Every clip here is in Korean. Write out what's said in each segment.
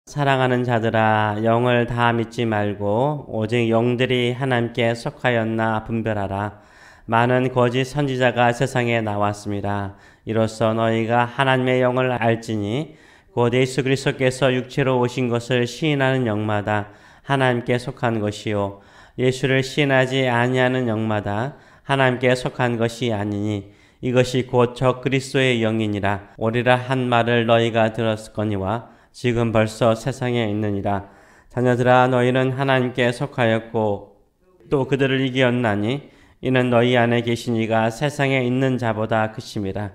사랑하는 자들아, 영을 다 믿지 말고 오직 영들이 하나님께 속하였나 분별하라. 많은 거짓 선지자가 세상에 나왔습니다. 이로써 너희가 하나님의 영을 알지니 곧 예수 그리스도께서 육체로 오신 것을 시인하는 영마다 하나님께 속한 것이요 예수를 시인하지 아니하는 영마다 하나님께 속한 것이 아니니 이것이 곧 저 그리스도의 영이니라. 오리라 한 말을 너희가 들었거니와 지금 벌써 세상에 있느니라. 자녀들아, 너희는 하나님께 속하였고 또 그들을 이기었나니 이는 너희 안에 계신 이가 세상에 있는 자보다 크심이라.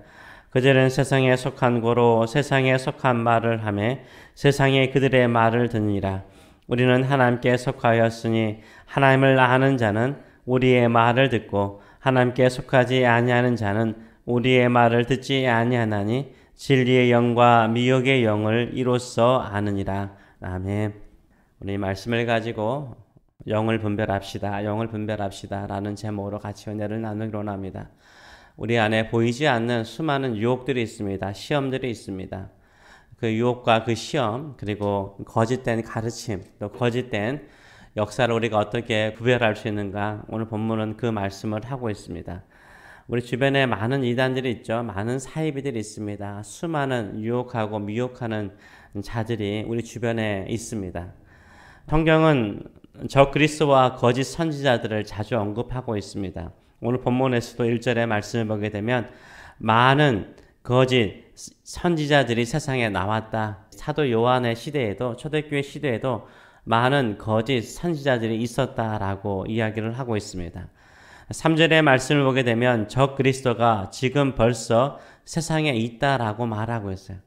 그들은 세상에 속한 고로 세상에 속한 말을 하며 세상에 그들의 말을 듣니라. 우리는 하나님께 속하였으니 하나님을 아는 자는 우리의 말을 듣고 하나님께 속하지 아니하는 자는 우리의 말을 듣지 아니하나니 진리의 영과 미혹의 영을 이로써 아느니라. 아멘. 우리 말씀을 가지고 영을 분별합시다. 영을 분별합시다. 라는 제목으로 같이 은혜를 나누기로 합니다. 우리 안에 보이지 않는 수많은 유혹들이 있습니다. 시험들이 있습니다. 그 유혹과 그 시험, 그리고 거짓된 가르침, 또 거짓된 역사를 우리가 어떻게 구별할 수 있는가, 오늘 본문은 그 말씀을 하고 있습니다. 우리 주변에 많은 이단들이 있죠. 많은 사이비들이 있습니다. 수많은 유혹하고 미혹하는 자들이 우리 주변에 있습니다. 성경은 저 그리스도와 거짓 선지자들을 자주 언급하고 있습니다. 오늘 본문에서도 1절의 말씀을 보게 되면 많은 거짓 선지자들이 세상에 나왔다. 사도 요한의 시대에도, 초대교회 시대에도 많은 거짓 선지자들이 있었다라고 이야기를 하고 있습니다. 3절의 말씀을 보게 되면 저 그리스도가 지금 벌써 세상에 있다라고 말하고 있어요.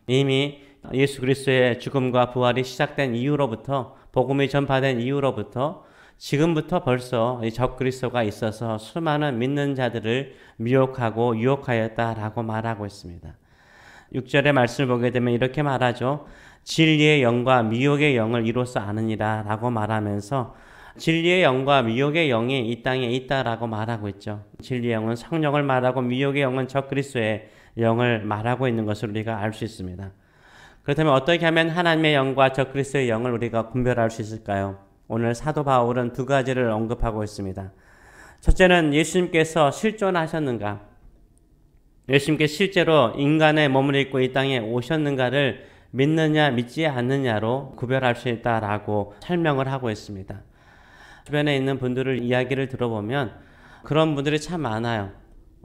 이미 예수 그리스도의 죽음과 부활이 시작된 이후로부터, 복음이 전파된 이후로부터 지금부터 벌써 저 그리스도가 있어서 수많은 믿는 자들을 미혹하고 유혹하였다라고 말하고 있습니다. 6절의 말씀을 보게 되면 이렇게 말하죠. 진리의 영과 미혹의 영을 이로써 아느니라 라고 말하면서 진리의 영과 미혹의 영이 이 땅에 있다라고 말하고 있죠. 진리의 영은 성령을 말하고 미혹의 영은 저 그리스도의 영을 말하고 있는 것을 우리가 알 수 있습니다. 그렇다면 어떻게 하면 하나님의 영과 저 그리스도의 영을 우리가 분별할 수 있을까요? 오늘 사도 바울은 두 가지를 언급하고 있습니다. 첫째는 예수님께서 실존하셨는가? 예수님께서 실제로 인간의 몸을 입고 이 땅에 오셨는가를 믿느냐 믿지 않느냐로 구별할 수 있다라고 설명을 하고 있습니다. 주변에 있는 분들을 이야기를 들어보면 그런 분들이 참 많아요.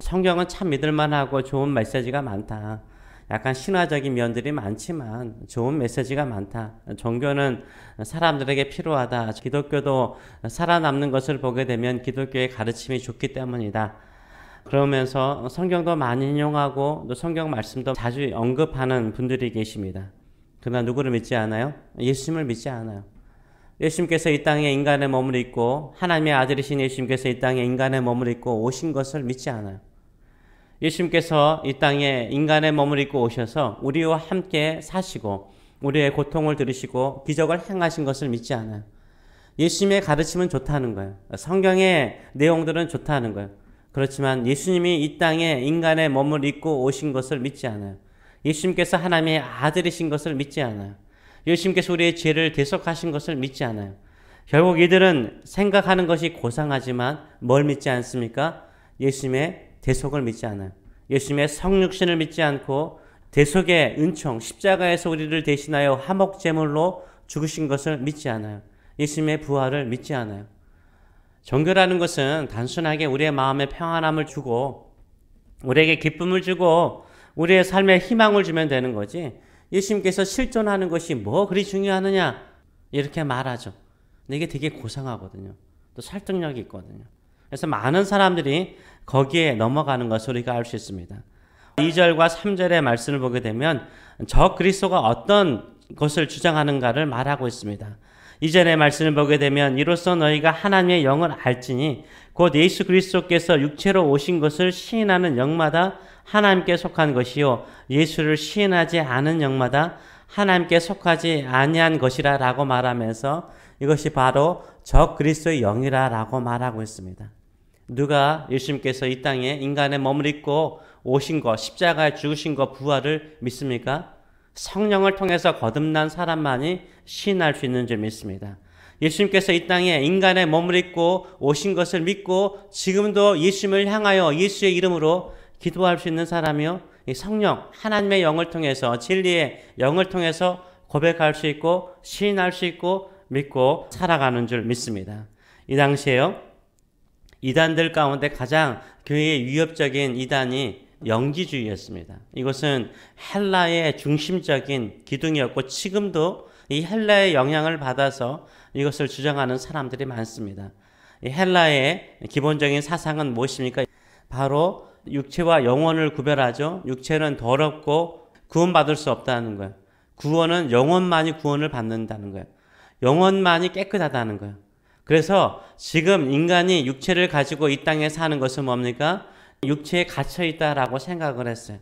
성경은 참 믿을만하고 좋은 메시지가 많다. 약간 신화적인 면들이 많지만 좋은 메시지가 많다. 종교는 사람들에게 필요하다. 기독교도 살아남는 것을 보게 되면 기독교의 가르침이 좋기 때문이다. 그러면서 성경도 많이 인용하고 또 성경 말씀도 자주 언급하는 분들이 계십니다. 그러나 누구를 믿지 않아요? 예수님을 믿지 않아요. 예수님께서 이 땅에 인간의 몸을 입고 하나님의 아들이신 예수님께서 이 땅에 인간의 몸을 입고 오신 것을 믿지 않아요. 예수님께서 이 땅에 인간의 몸을 입고 오셔서 우리와 함께 사시고 우리의 고통을 들으시고 기적을 행하신 것을 믿지 않아요. 예수님의 가르침은 좋다는 거예요. 성경의 내용들은 좋다는 거예요. 그렇지만 예수님이 이 땅에 인간의 몸을 입고 오신 것을 믿지 않아요. 예수님께서 하나님의 아들이신 것을 믿지 않아요. 예수님께서 우리의 죄를 대속하신 것을 믿지 않아요. 결국 이들은 생각하는 것이 고상하지만 뭘 믿지 않습니까? 예수님의 대속을 믿지 않아요. 예수님의 성육신을 믿지 않고 대속의 은총, 십자가에서 우리를 대신하여 화목제물로 죽으신 것을 믿지 않아요. 예수님의 부활을 믿지 않아요. 종교라는 것은 단순하게 우리의 마음에 평안함을 주고 우리에게 기쁨을 주고 우리의 삶에 희망을 주면 되는 거지, 예수님께서 실존하는 것이 뭐 그리 중요하느냐 이렇게 말하죠. 근데 이게 되게 고상하거든요. 또 설득력이 있거든요. 그래서 많은 사람들이 거기에 넘어가는 것을 우리가 알 수 있습니다. 2절과 3절의 말씀을 보게 되면 저 그리스도가 어떤 것을 주장하는가를 말하고 있습니다. 2절의 말씀을 보게 되면 이로써 너희가 하나님의 영을 알지니 곧 예수 그리스도께서 육체로 오신 것을 시인하는 영마다 하나님께 속한 것이요 예수를 시인하지 않은 영마다 하나님께 속하지 아니한 것이라 라고 말하면서 이것이 바로 저 그리스도의 영이라 라고 말하고 있습니다. 누가 예수님께서 이 땅에 인간의 몸을 입고 오신 것, 십자가에 죽으신 것, 부활을 믿습니까? 성령을 통해서 거듭난 사람만이 시인할 수 있는 줄 믿습니다. 예수님께서 이 땅에 인간의 몸을 입고 오신 것을 믿고 지금도 예수님을 향하여 예수의 이름으로 기도할 수 있는 사람이요, 이 성령, 하나님의 영을 통해서, 진리의 영을 통해서 고백할 수 있고 시인할 수 있고 믿고 살아가는 줄 믿습니다. 이 당시에요, 이단들 가운데 가장 교회의 위협적인 이단이 영지주의였습니다. 이것은 헬라의 중심적인 기둥이었고 지금도 이 헬라의 영향을 받아서 이것을 주장하는 사람들이 많습니다. 이 헬라의 기본적인 사상은 무엇입니까? 바로 육체와 영혼을 구별하죠. 육체는 더럽고 구원받을 수 없다는 거예요. 구원은 영혼만이 구원을 받는다는 거예요. 영혼만이 깨끗하다는 거예요. 그래서 지금 인간이 육체를 가지고 이 땅에 사는 것은 뭡니까? 육체에 갇혀 있다라고 생각을 했어요.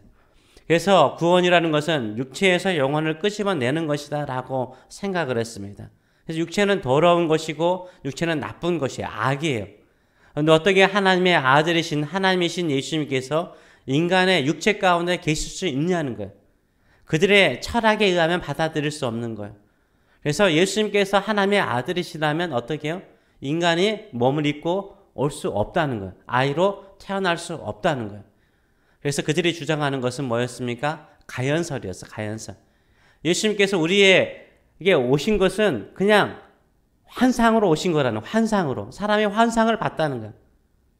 그래서 구원이라는 것은 육체에서 영혼을 끄집어내는 것이다 라고 생각을 했습니다. 그래서 육체는 더러운 것이고 육체는 나쁜 것이에요. 악이에요. 그런데 어떻게 하나님의 아들이신 하나님이신 예수님께서 인간의 육체 가운데 계실 수 있냐는 거예요. 그들의 철학에 의하면 받아들일 수 없는 거예요. 그래서 예수님께서 하나님의 아들이시라면 어떻게 해요? 인간이 몸을 입고 올 수 없다는 거예요. 아이로 태어날 수 없다는 거예요. 그래서 그들이 주장하는 것은 뭐였습니까? 가연설이었어, 가연설. 예수님께서 우리에게 오신 것은 그냥 환상으로 오신 거라는 거예요. 환상으로. 사람이 환상을 봤다는 거예요.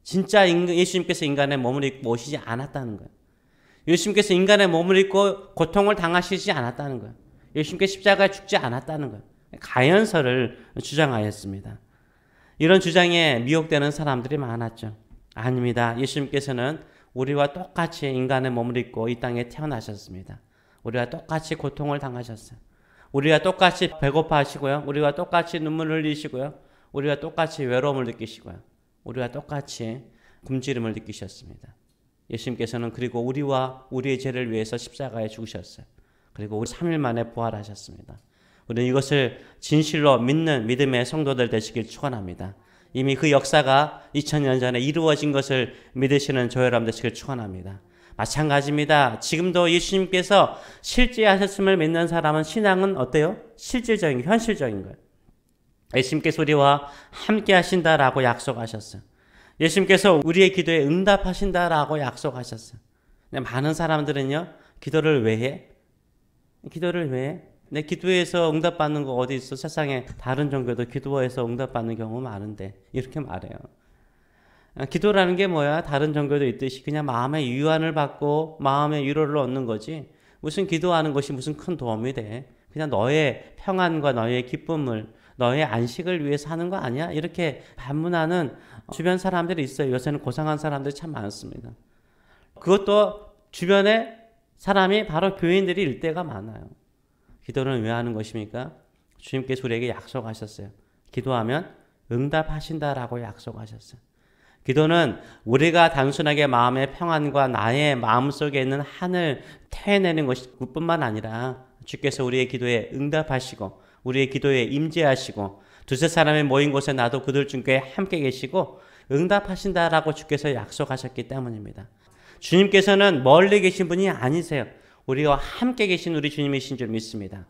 진짜 예수님께서 인간의 몸을 입고 오시지 않았다는 거예요. 예수님께서 인간의 몸을 입고 고통을 당하시지 않았다는 거예요. 예수님께서 십자가에 죽지 않았다는 거예요. 가연설을 주장하였습니다. 이런 주장에 미혹되는 사람들이 많았죠. 아닙니다. 예수님께서는 우리와 똑같이 인간의 몸을 입고 이 땅에 태어나셨습니다. 우리와 똑같이 고통을 당하셨어요. 우리와 똑같이 배고파하시고요. 우리와 똑같이 눈물을 흘리시고요. 우리와 똑같이 외로움을 느끼시고요. 우리와 똑같이 굶주림을 느끼셨습니다. 예수님께서는 그리고 우리와 우리의 죄를 위해서 십자가에 죽으셨어요. 그리고 3일 만에 부활하셨습니다. 우리는 이것을 진실로 믿는 믿음의 성도들 되시길 축원합니다. 이미 그 역사가 2000년 전에 이루어진 것을 믿으시는 저 여러분 되시길 축원합니다. 마찬가지입니다. 지금도 예수님께서 실제 하셨음을 믿는 사람은 신앙은 어때요? 실질적인, 현실적인 거예요. 예수님께서 우리와 함께 하신다라고 약속하셨어요. 예수님께서 우리의 기도에 응답하신다라고 약속하셨어요. 근데 많은 사람들은요, 기도를 왜 해? 기도를 왜 해? 내 기도에서 응답받는 거 어디 있어? 세상에 다른 종교도 기도해서 응답받는 경우 많은데 이렇게 말해요. 기도라는 게 뭐야? 다른 종교도 있듯이 그냥 마음의 유안을 받고 마음의 위로를 얻는 거지, 무슨 기도하는 것이 무슨 큰 도움이 돼? 그냥 너의 평안과 너의 기쁨을, 너의 안식을 위해서 하는 거 아니야? 이렇게 반문하는 주변 사람들이 있어요. 요새는 고상한 사람들이 참 많습니다. 그것도 주변에 사람이 바로 교인들이 일 때가 많아요. 기도는 왜 하는 것입니까? 주님께서 우리에게 약속하셨어요. 기도하면 응답하신다라고 약속하셨어요. 기도는 우리가 단순하게 마음의 평안과 나의 마음속에 있는 한을 태워내는 것뿐만 아니라 주께서 우리의 기도에 응답하시고 우리의 기도에 임재하시고 두세 사람이 모인 곳에 나도 그들 중에 함께 계시고 응답하신다라고 주께서 약속하셨기 때문입니다. 주님께서는 멀리 계신 분이 아니세요. 우리와 함께 계신 우리 주님이신 줄 믿습니다.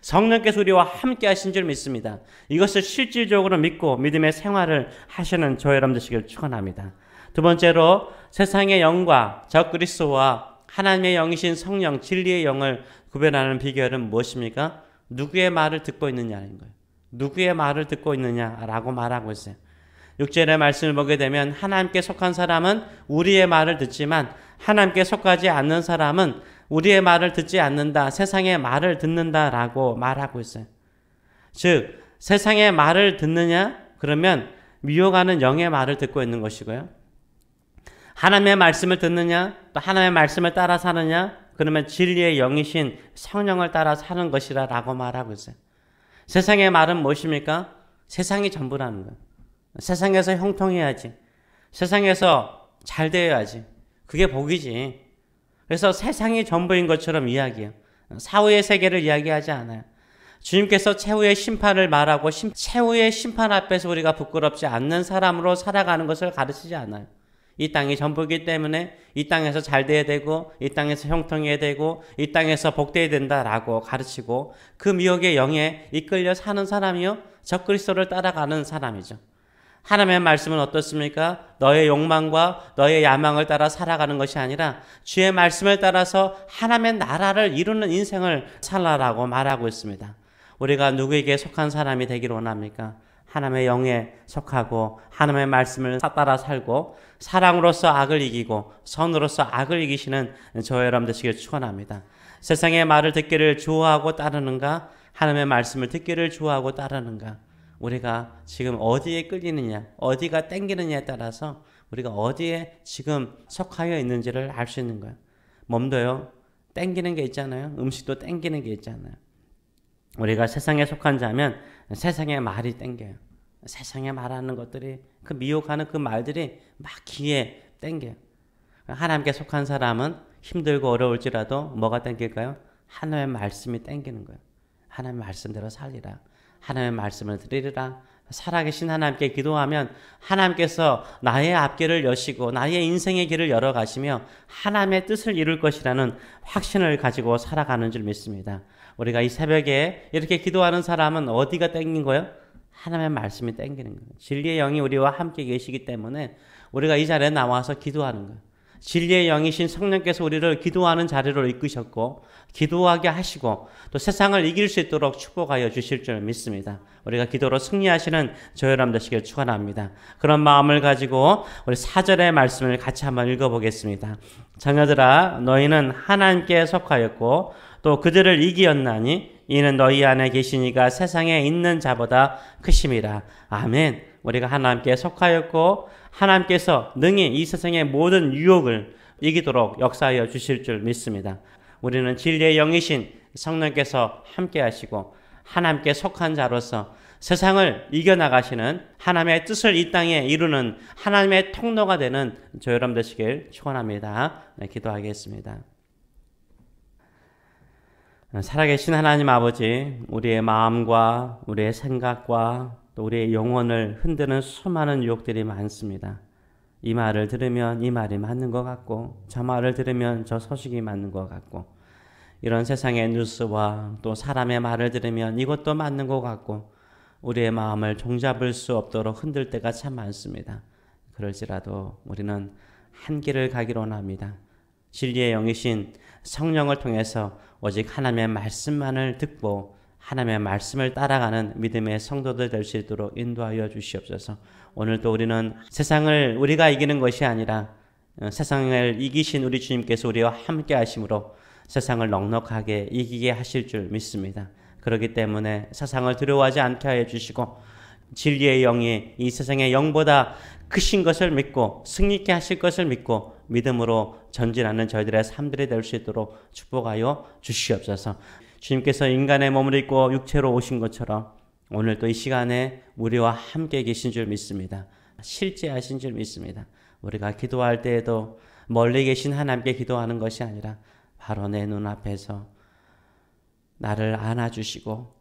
성령께서 우리와 함께 하신 줄 믿습니다. 이것을 실질적으로 믿고 믿음의 생활을 하시는 저 여러분 되시길 축원합니다. 두 번째로 세상의 영과 적그리스도와 하나님의 영이신 성령, 진리의 영을 구별하는 비결은 무엇입니까? 누구의 말을 듣고 있느냐는 거예요. 누구의 말을 듣고 있느냐라고 말하고 있어요. 6절의 말씀을 보게 되면 하나님께 속한 사람은 우리의 말을 듣지만 하나님께 속하지 않는 사람은 우리의 말을 듣지 않는다, 세상의 말을 듣는다라고 말하고 있어요. 즉 세상의 말을 듣느냐? 그러면 미혹하는 영의 말을 듣고 있는 것이고요. 하나님의 말씀을 듣느냐? 또 하나님의 말씀을 따라 사느냐? 그러면 진리의 영이신 성령을 따라 사는 것이라고 말하고 있어요. 세상의 말은 무엇입니까? 세상이 전부라는 거예요. 세상에서 형통해야지. 세상에서 잘 되어야지. 그게 복이지. 그래서 세상이 전부인 것처럼 이야기해요. 사후의 세계를 이야기하지 않아요. 주님께서 최후의 심판을 말하고 최후의 심판 앞에서 우리가 부끄럽지 않는 사람으로 살아가는 것을 가르치지 않아요. 이 땅이 전부이기 때문에 이 땅에서 잘 돼야 되고 이 땅에서 형통해야 되고 이 땅에서 복돼야 된다라고 가르치고 그 미혹의 영에 이끌려 사는 사람이요 적그리스도를 따라가는 사람이죠. 하나님의 말씀은 어떻습니까? 너의 욕망과 너의 야망을 따라 살아가는 것이 아니라 주의 말씀을 따라서 하나님의 나라를 이루는 인생을 살라라고 말하고 있습니다. 우리가 누구에게 속한 사람이 되기를 원합니까? 하나님의 영에 속하고 하나님의 말씀을 따라 살고 사랑으로서 악을 이기고 선으로서 악을 이기시는 저와 여러분 되시길 축원합니다. 세상의 말을 듣기를 좋아하고 따르는가? 하나님의 말씀을 듣기를 좋아하고 따르는가? 우리가 지금 어디에 끌리느냐, 어디가 땡기느냐에 따라서 우리가 어디에 지금 속하여 있는지를 알 수 있는 거예요. 몸도요, 땡기는 게 있잖아요. 음식도 땡기는 게 있잖아요. 우리가 세상에 속한 자면 세상의 말이 땡겨요. 세상에 말하는 것들이, 그 미혹하는 그 말들이 막 귀에 땡겨요. 하나님께 속한 사람은 힘들고 어려울지라도 뭐가 땡길까요? 하나님의 말씀이 땡기는 거예요. 하나님의 말씀대로 살리라. 하나님의 말씀을 드리리라. 살아계신 하나님께 기도하면 하나님께서 나의 앞길을 여시고 나의 인생의 길을 열어가시며 하나님의 뜻을 이룰 것이라는 확신을 가지고 살아가는 줄 믿습니다. 우리가 이 새벽에 이렇게 기도하는 사람은 어디가 땡긴 거예요? 하나님의 말씀이 땡기는 거예요. 진리의 영이 우리와 함께 계시기 때문에 우리가 이 자리에 나와서 기도하는 거예요. 진리의 영이신 성령께서 우리를 기도하는 자리로 이끄셨고 기도하게 하시고 또 세상을 이길 수 있도록 축복하여 주실 줄 믿습니다. 우리가 기도로 승리하시는 저 여러분 되시길 축원합니다. 그런 마음을 가지고 우리 4절의 말씀을 같이 한번 읽어보겠습니다. 자녀들아 너희는 하나님께 속하였고 또 그들을 이기었나니 이는 너희 안에 계신 이가 세상에 있는 자보다 크심이라. 아멘. 우리가 하나님께 속하였고 하나님께서 능히 이 세상의 모든 유혹을 이기도록 역사하여 주실 줄 믿습니다. 우리는 진리의 영이신 성령께서 함께 하시고 하나님께 속한 자로서 세상을 이겨나가시는 하나님의 뜻을 이 땅에 이루는 하나님의 통로가 되는 저 여러분 되시길 축원합니다. 네, 기도하겠습니다. 살아계신 하나님 아버지, 우리의 마음과 우리의 생각과 또 우리의 영혼을 흔드는 수많은 유혹들이 많습니다. 이 말을 들으면 이 말이 맞는 것 같고 저 말을 들으면 저 소식이 맞는 것 같고 이런 세상의 뉴스와 또 사람의 말을 들으면 이것도 맞는 것 같고 우리의 마음을 종잡을 수 없도록 흔들 때가 참 많습니다. 그럴지라도 우리는 한 길을 가기로 원합니다. 진리의 영이신 성령을 통해서 오직 하나님의 말씀만을 듣고 하나님의 말씀을 따라가는 믿음의 성도들 될 수 있도록 인도하여 주시옵소서. 오늘도 우리는 세상을 우리가 이기는 것이 아니라 세상을 이기신 우리 주님께서 우리와 함께 하심으로 세상을 넉넉하게 이기게 하실 줄 믿습니다. 그렇기 때문에 세상을 두려워하지 않게 하여 주시고 진리의 영이 이 세상의 영보다 크신 것을 믿고 승리케 하실 것을 믿고 믿음으로 전진하는 저희들의 삶들이 될 수 있도록 축복하여 주시옵소서. 주님께서 인간의 몸을 입고 육체로 오신 것처럼 오늘 또 이 시간에 우리와 함께 계신 줄 믿습니다. 실제하신 줄 믿습니다. 우리가 기도할 때에도 멀리 계신 하나님께 기도하는 것이 아니라 바로 내 눈앞에서 나를 안아주시고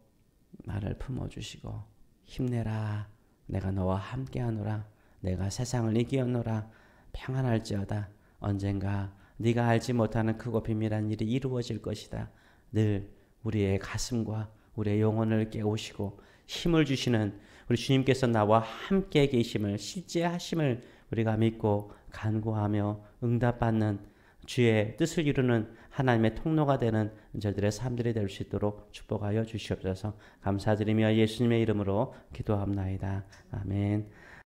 나를 품어주시고 힘내라. 내가 너와 함께하노라. 내가 세상을 이기었노라. 평안할지어다. 언젠가 네가 알지 못하는 크고 비밀한 일이 이루어질 것이다. 늘 우리의 가슴과 우리의 영혼을 깨우시고 힘을 주시는 우리 주님께서 나와 함께 계심을 실제하심을 우리가 믿고 간구하며 응답받는 주의 뜻을 이루는 하나님의 통로가 되는 저들의 삶들이 될 수 있도록 축복하여 주시옵소서. 감사드리며 예수님의 이름으로 기도합나이다. 아멘.